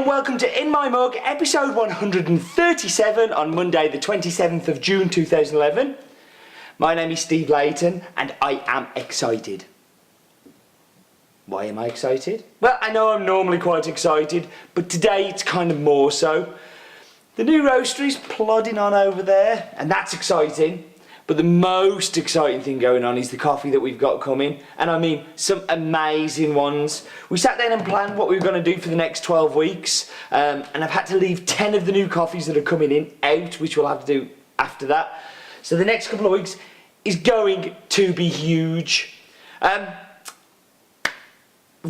and welcome to In My Mug, episode 137 on Monday the 27th of June 2011. My name is Steve Layton and I am excited. Why am I excited? Well, I know I'm normally quite excited, but today it's kind of more so. The new roaster is plodding on over there, and that's exciting. But the most exciting thing going on is the coffee that we've got coming. And I mean, some amazing ones. We sat down and planned what we were going to do for the next 12 weeks. And I've had to leave 10 of the new coffees that are coming in out, which we'll have to do after that. So the next couple of weeks is going to be huge. We've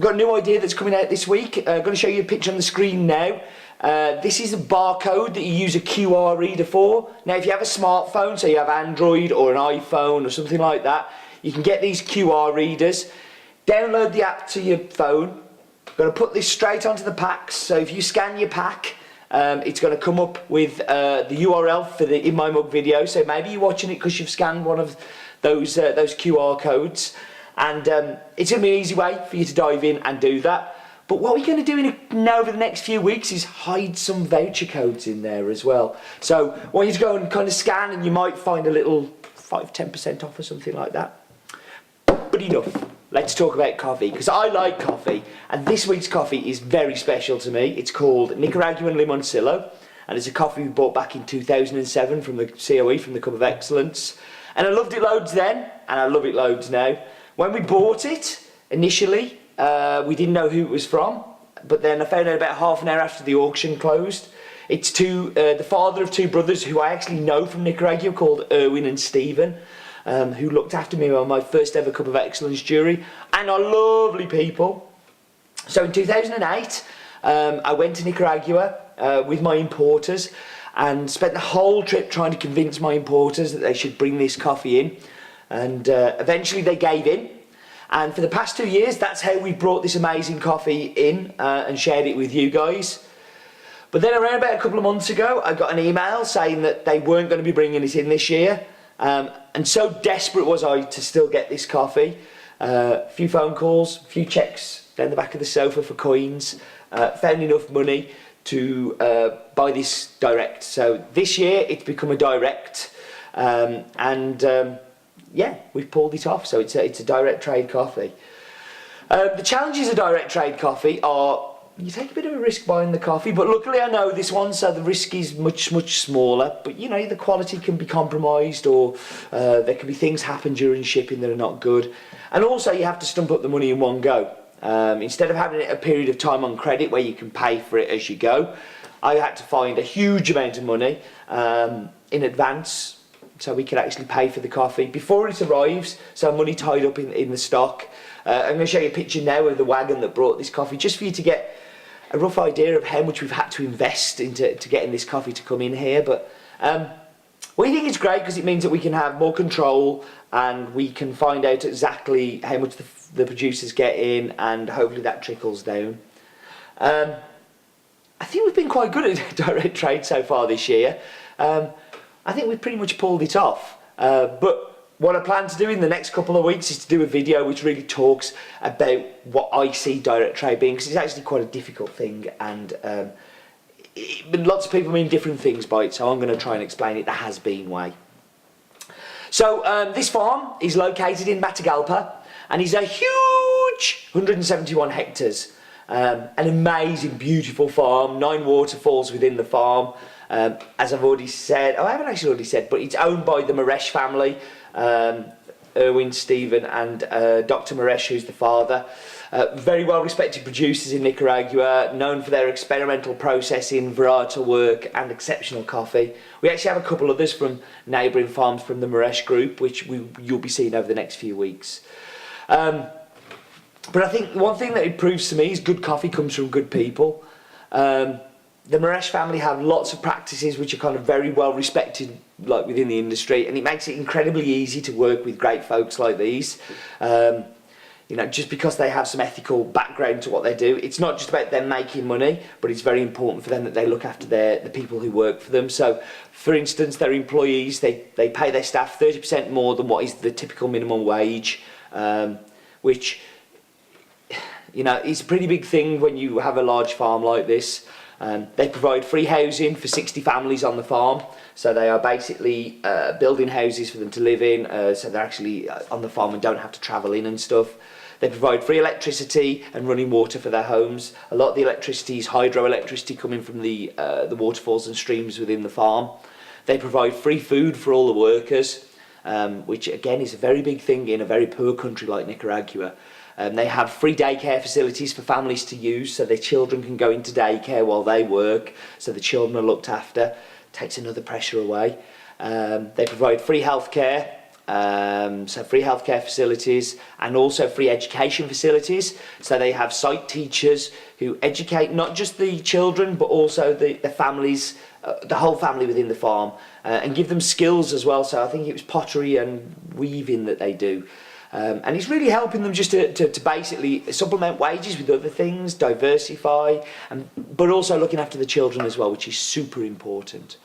got a new idea that's coming out this week. I'm going to show you a picture on the screen now. This is a barcode that you use a QR reader for. Now if you have a smartphone, so you have Android or an iPhone or something like that, you can get these QR readers. Download the app to your phone. I'm going to put this straight onto the packs, so if you scan your pack, it's going to come up with the URL for the In My Mug video, so maybe you're watching it because you've scanned one of those QR codes. And it's going to be an easy way for you to dive in and do that. But what we're going to do now over the next few weeks is hide some voucher codes in there as well. So I want you to go and kind of scan, and you might find a little 5-10% off or something like that. But enough. Let's talk about coffee, because I like coffee, and this week's coffee is very special to me. It's called Nicaraguan Limoncillo, and it's a coffee we bought back in 2007 from the COE, from the Cup of Excellence. And I loved it loads then, and I love it loads now. When we bought it, initially, we didn't know who it was from, but then I found out about half an hour after the auction closed. It's the father of two brothers who I actually know from Nicaragua, called Erwin and Stephen, who looked after me on my first ever Cup of Excellence jury, and are lovely people. So in 2008, I went to Nicaragua with my importers and spent the whole trip trying to convince my importers that they should bring this coffee in. And eventually they gave in, and for the past 2 years that's how we brought this amazing coffee in and shared it with you guys. But then around about a couple of months ago I got an email saying that they weren't going to be bringing it in this year, and so desperate was I to still get this coffee. A few phone calls, a few checks down the back of the sofa for coins, found enough money to buy this direct. So this year it's become a direct, yeah, we've pulled it off, so it's a direct trade coffee. The challenges of direct trade coffee are you take a bit of a risk buying the coffee, but luckily I know this one, so the risk is much smaller. But you know, the quality can be compromised, or there can be things happen during shipping that are not good. And also you have to stump up the money in one go. Instead of having a period of time on credit where you can pay for it as you go, I had to find a huge amount of money in advance, so we can actually pay for the coffee before it arrives, so money tied up in the stock. I'm going to show you a picture now of the wagon that brought this coffee, just for you to get a rough idea of how much we've had to invest into getting this coffee to come in here. But we think it's great because it means that we can have more control, and we can find out exactly how much the producers get in, and hopefully that trickles down. I think we've been quite good at direct trade so far this year. I think we've pretty much pulled it off, but what I plan to do in the next couple of weeks is to do a video which really talks about what I see direct trade being, because it's actually quite a difficult thing, and lots of people mean different things by it, so I'm going to try and explain it the has-been way. So this farm is located in Matagalpa, and is a huge 171 hectares, an amazing, beautiful farm, 9 waterfalls within the farm. As I've already said, I haven't actually already said, but it's owned by the Moresh family, Erwin, Stephen and Dr. Moresh, who's the father. Very well respected producers in Nicaragua, known for their experimental processing, varietal work and exceptional coffee. We actually have a couple others from neighbouring farms from the Moresh group, which you'll be seeing over the next few weeks. But I think one thing that it proves to me is good coffee comes from good people. The Moresh family have lots of practices which are kind of very well respected, like within the industry, and it makes it incredibly easy to work with great folks like these. You know, just because they have some ethical background to what they do, it's not just about them making money, but it's very important for them that they look after the people who work for them. So, for instance, their employees, they pay their staff 30% more than what is the typical minimum wage, which, you know, is a pretty big thing when you have a large farm like this. They provide free housing for 60 families on the farm, so they are basically building houses for them to live in, so they're actually on the farm and don't have to travel in and stuff. They provide free electricity and running water for their homes. A lot of the electricity is hydroelectricity coming from the waterfalls and streams within the farm. They provide free food for all the workers, which again is a very big thing in a very poor country like Nicaragua. They have free daycare facilities for families to use, so their children can go into daycare while they work, so the children are looked after. Takes another pressure away. They provide free healthcare, so free healthcare facilities, and also free education facilities. So they have site teachers who educate not just the children but also the families, the whole family within the farm, and give them skills as well. So I think it was pottery and weaving that they do. And it's really helping them just to basically supplement wages with other things, diversify, but also looking after the children as well, which is super important.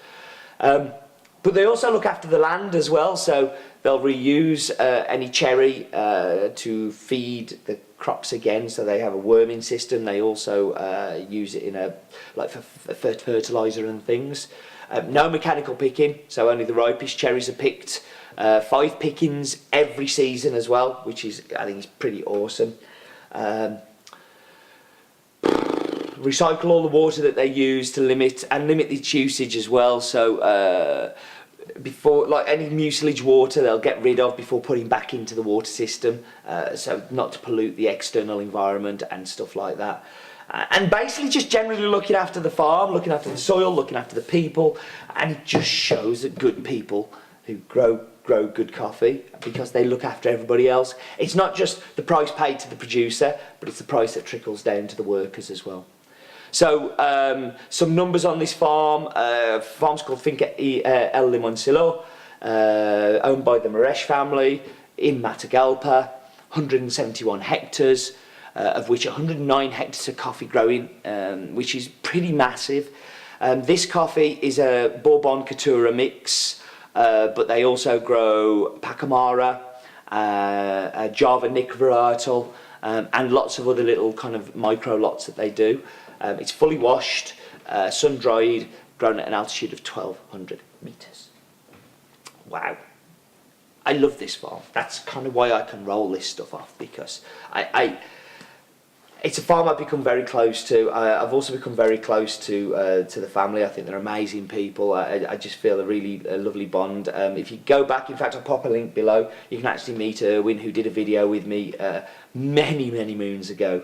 But they also look after the land as well, so they'll reuse any cherry to feed the crops again, so they have a worming system. They also use it in for fertiliser and things. No mechanical picking, so only the ripest cherries are picked. 5 pickings every season as well, which is, I think, is pretty awesome. Recycle all the water that they use to limit its usage as well. So before, like any mucilage water, they'll get rid of before putting back into the water system, so not to pollute the external environment and stuff like that. And basically just generally looking after the farm, looking after the soil, looking after the people, and it just shows that good people who grow good coffee because they look after everybody else. It's not just the price paid to the producer, but it's the price that trickles down to the workers as well. So some numbers on this farm. Farm's called Finca El Limoncillo, owned by the Moresh family in Matagalpa. 171 hectares, of which 109 hectares are coffee growing, which is pretty massive. This coffee is a Bourbon Caturra mix, but they also grow Pacamara, Java Nick varietal, and lots of other little kind of micro lots that they do. It's fully washed, sun-dried, grown at an altitude of 1,200 metres. Wow. I love this farm. That's kind of why I can roll this stuff off, because it's a farm I've become very close to. I've also become very close to the family. I think they're amazing people. I just feel a really lovely bond. If you go back, in fact, I'll pop a link below. You can actually meet Erwin, who did a video with me many moons ago.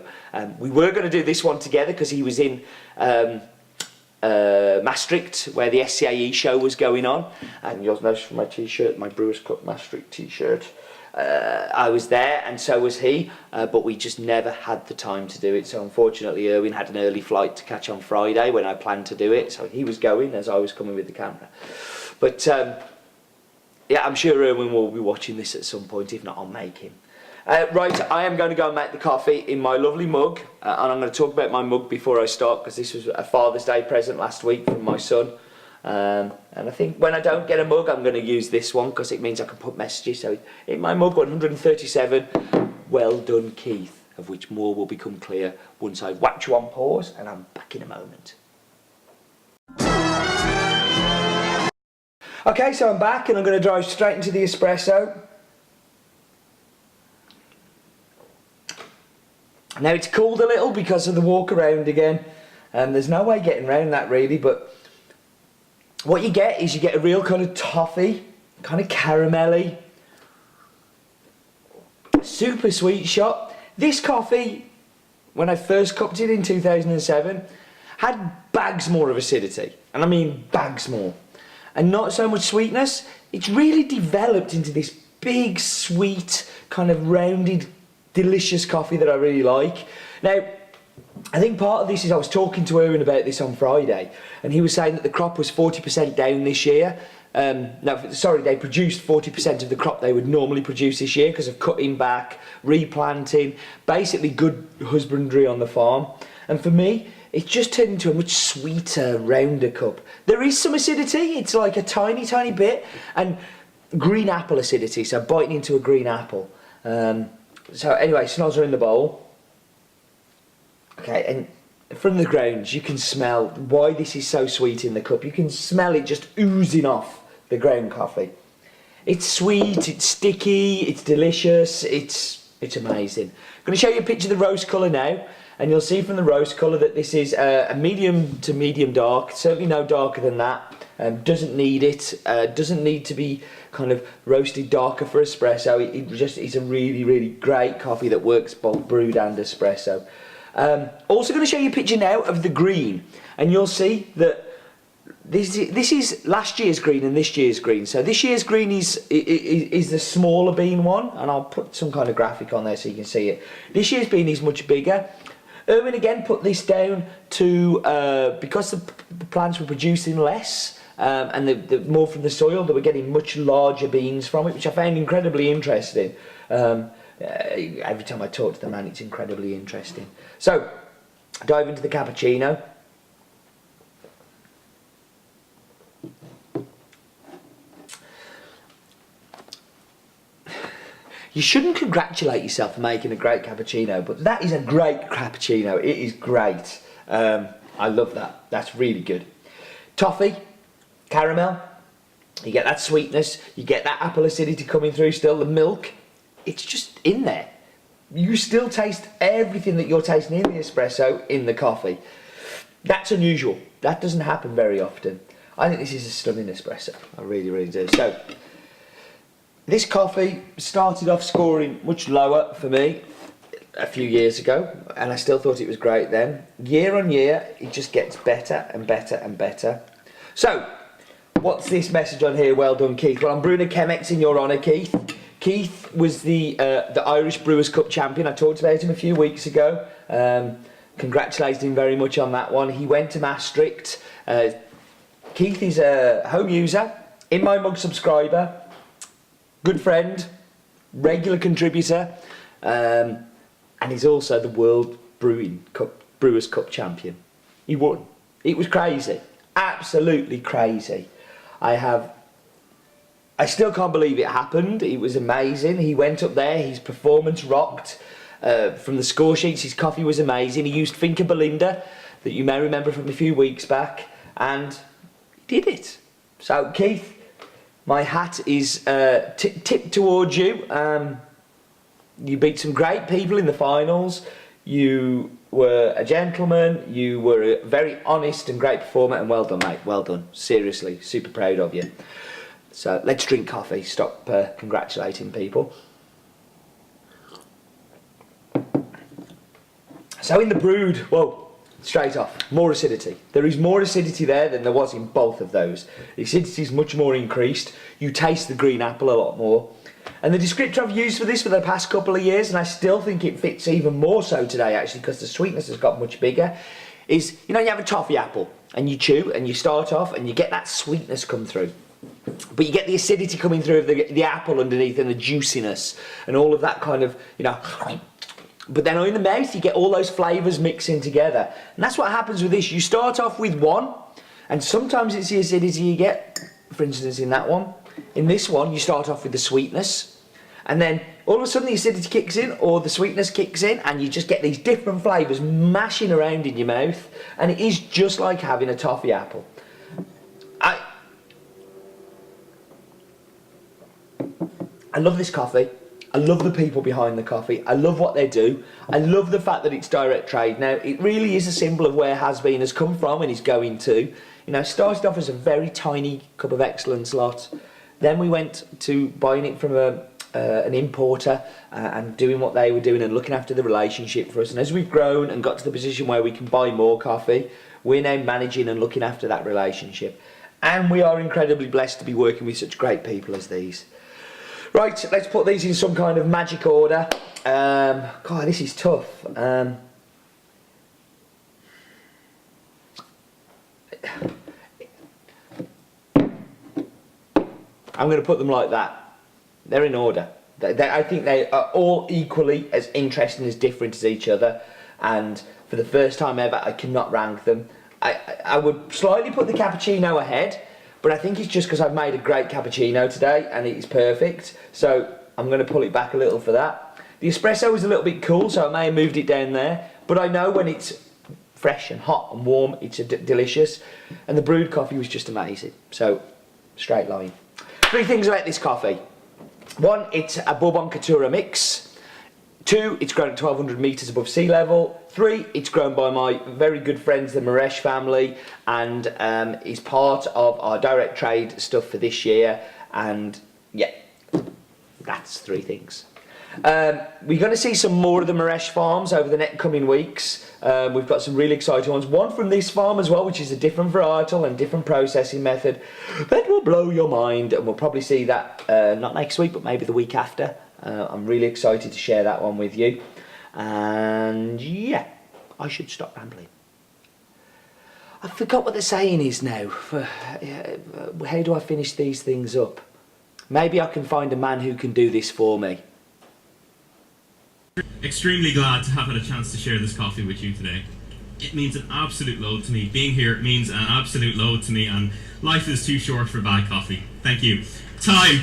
We were going to do this one together because he was in Maastricht, where the SCAE show was going on, and you'll notice from my t-shirt, my Brewers Cup Maastricht t-shirt, I was there and so was he, but we just never had the time to do it. So unfortunately Erwin had an early flight to catch on Friday when I planned to do it, so he was going as I was coming with the camera. But yeah, I'm sure Erwin will be watching this at some point. If not, I'll make him. Right, I am going to go and make the coffee in my lovely mug, and I'm going to talk about my mug before I start, because this was a Father's Day present last week from my son, and I think when I don't get a mug I'm going to use this one because it means I can put messages. So in my mug, 137, well done Keith, of which more will become clear once I've whacked you on pause, and I'm back in a moment. Okay, so I'm back and I'm going to dive straight into the espresso. Now it's cooled a little because of the walk around again, and there's no way getting around that really, but what you get is you get a real kind of toffee, kind of caramelly, super sweet shot. This coffee, when I first cupped it in 2007, had bags more of acidity, and I mean bags more, and not so much sweetness. It's really developed into this big, sweet, kind of rounded, delicious coffee that I really like. Now, I think part of this is I was talking to Erwin about this on Friday, and he was saying that the crop was 40% down this year. No, sorry, they produced 40% of the crop they would normally produce this year because of cutting back, replanting, basically good husbandry on the farm. And for me, it's just turned into a much sweeter, rounder cup. There is some acidity, it's like a tiny, tiny bit, and green apple acidity, so biting into a green apple. So anyway, snozzer in the bowl. Okay, and from the grounds, you can smell why this is so sweet in the cup. You can smell it just oozing off the ground coffee. It's sweet, it's sticky, it's delicious, it's amazing. I'm going to show you a picture of the roast colour now, and you'll see from the roast colour that this is a medium to medium dark, certainly no darker than that. Doesn't need it, doesn't need to be kind of roasted darker for espresso. It's a really, really great coffee that works both brewed and espresso. Also going to show you a picture now of the green, and you'll see that this is last year's green and this year's green. So this year's green is the smaller bean one, and I'll put some kind of graphic on there so you can see it. This year's bean is much bigger. Erwin again put this down to because the plants were producing less and the more from the soil, they were getting much larger beans from it, which I found incredibly interesting. Every time I talk to the man, it's incredibly interesting. So, dive into the cappuccino. You shouldn't congratulate yourself for making a great cappuccino, but that is a great cappuccino. It is great. I love that. That's really good. Toffee, caramel, you get that sweetness, you get that apple acidity coming through still, the milk, it's just in there. You still taste everything that you're tasting in the espresso in the coffee. That's unusual. That doesn't happen very often. I think this is a stunning espresso. I really, really do. So, this coffee started off scoring much lower for me a few years ago, and I still thought it was great then. Year on year, it just gets better and better and better. So, what's this message on here? Well done, Keith. Well, I'm brewing a Chemex in your honour, Keith. Keith was the Irish Brewers Cup champion. I talked about him a few weeks ago. Congratulated him very much on that one. He went to Maastricht. Keith is a home user, In My Mug subscriber, good friend, regular contributor, and he's also the World Brewers Cup champion. He won. It was crazy, absolutely crazy. I still can't believe it happened. It was amazing. He went up there, his performance rocked. From the score sheets, his coffee was amazing. He used Finca Belinda, that you may remember from a few weeks back, and he did it. So, Keith, my hat is tipped towards you. You beat some great people in the finals. You were a gentleman. You were a very honest and great performer, and well done, mate. Well done. Seriously, super proud of you. So let's drink coffee. Stop congratulating people. So in the brewed, whoa, straight off, more acidity. There is more acidity there than there was in both of those. The acidity is much more increased. You taste the green apple a lot more. And the descriptor I've used for this for the past couple of years, and I still think it fits even more so today actually because the sweetness has got much bigger, is, you know, you have a toffee apple and you chew and you start off and you get that sweetness come through. But you get the acidity coming through of the apple underneath and the juiciness and all of that kind of, you know. But then in the mouth you get all those flavours mixing together. And that's what happens with this. You start off with one, and sometimes it's the acidity you get, for instance in that one. In this one you start off with the sweetness, and then all of a sudden the acidity kicks in or the sweetness kicks in, and you just get these different flavours mashing around in your mouth, and it is just like having a toffee apple. I love this coffee. I love the people behind the coffee. I love what they do. I love the fact that it's direct trade. Now, it really is a symbol of where Has Been has come from and is going to. You know, started off as a very tiny Cup of Excellence lot. Then we went to buying it from an importer and doing what they were doing and looking after the relationship for us. And as we've grown and got to the position where we can buy more coffee, we're now managing and looking after that relationship. And we are incredibly blessed to be working with such great people as these. Right, let's put these in some kind of magic order. God, this is tough. I'm going to put them like that. They're in order. I think they are all equally as interesting, as different as each other. And for the first time ever, I cannot rank them. I would slightly put the cappuccino ahead, but I think it's just because I've made a great cappuccino today and it's perfect. So I'm going to pull it back a little for that. The espresso was a little bit cool, so I may have moved it down there. But I know when it's fresh and hot and warm. It's delicious. And the brewed coffee was just amazing. So, straight line. 3 things about this coffee. 1, it's a Bourbon Caturra mix. 2, it's grown at 1,200 metres above sea level. 3, it's grown by my very good friends, the Maresh family, and is part of our direct trade stuff for this year. And yeah, that's 3 things. We're going to see some more of the Maresh farms over the next coming weeks. We've got some really exciting ones. One from this farm as well, which is a different varietal and different processing method that will blow your mind, and we'll probably see that not next week but maybe the week after. I'm really excited to share that one with you. And yeah, I should stop rambling. I forgot what the saying is now. How do I finish these things up? Maybe I can find a man who can do this for me. Extremely glad to have had a chance to share this coffee with you today. It means an absolute load to me. Being here means an absolute load to me, and life is too short for bad coffee. Thank you. Time!